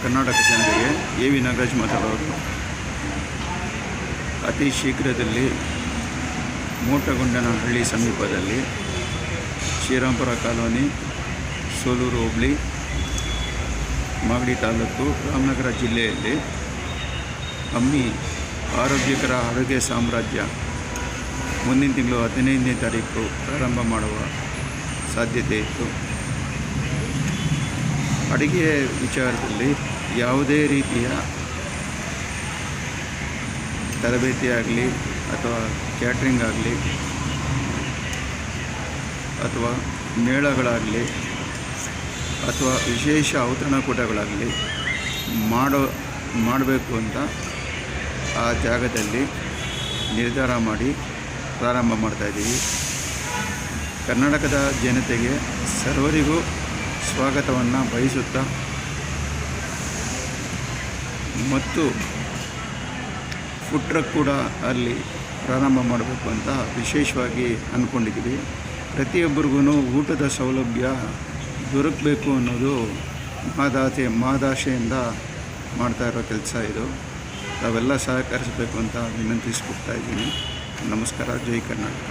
ಕರ್ನಾಟಕ ಜನತೆಗೆ ಎ.ವಿ. ನಾಗರಾಜ್ ಮಾತಾಡೋರು. ಅತಿ ಶೀಘ್ರದಲ್ಲಿ ಮೋಟಗೊಂಡನಹಳ್ಳಿ ಸಮೀಪದಲ್ಲಿ ಶ್ರೀರಾಂಪುರ ಕಾಲೋನಿ, ಸೋಲೂರು ಹೋಬಳಿ, ಮಾಗಡಿ ತಾಲೂಕು, ರಾಮನಗರ ಜಿಲ್ಲೆಯಲ್ಲಿ ಅಮ್ಮಿ ಆರೋಗ್ಯಕರ ಅಡುಗೆ ಸಾಮ್ರಾಜ್ಯ ಮುಂದಿನ ತಿಂಗಳು 15ನೇ ತಾರೀಕು ಪ್ರಾರಂಭ ಮಾಡುವ ಸಾಧ್ಯತೆ ಇತ್ತು. ಅಡುಗೆ ವಿಚಾರದಲ್ಲಿ ಯಾವುದೇ ರೀತಿಯ ತರಬೇತಿ ಆಗಲಿ ಅಥವಾ ಕ್ಯಾಟ್ರಿಂಗ್ ಆಗಲಿ ಅಥವಾ ಮೇಳಗಳಾಗಲಿ ಅಥವಾ ವಿಶೇಷ ಔತಣಕೂಟಗಳಾಗಲಿ ಮಾಡಬೇಕು ಅಂತ ಆ ಜಾಗದಲ್ಲಿ ನಿರ್ಧಾರ ಮಾಡಿ ಪ್ರಾರಂಭ ಮಾಡ್ತಾಯಿದ್ದೀವಿ. ಕರ್ನಾಟಕದ ಜನತೆಗೆ ಸರ್ವರಿಗೂ ಸ್ವಾಗತವನ್ನು ಬಯಸುತ್ತಾ ಮತ್ತು ಫುಡ್ ಟ್ರಕ್ ಕೂಡ ಅಲ್ಲಿ ಪ್ರಾರಂಭ ಮಾಡಬೇಕು ಅಂತ ವಿಶೇಷವಾಗಿ ಅಂದ್ಕೊಂಡಿದ್ದೀವಿ. ಪ್ರತಿಯೊಬ್ಬರಿಗೂ ಊಟದ ಸೌಲಭ್ಯ ದೊರಕಬೇಕು ಅನ್ನೋದು ಮಹದಾಸೆಯಿಂದ ಮಾಡ್ತಾ ಇರೋ ಕೆಲಸ ಇದು. ತಾವೆಲ್ಲ ಸಹಕರಿಸಬೇಕು ಅಂತ ವಿನಂತಿಸ್ಕೊಡ್ತಾ ಇದ್ದೀನಿ. ನಮಸ್ಕಾರ. ಜೈ ಕರ್ನಾಟಕ.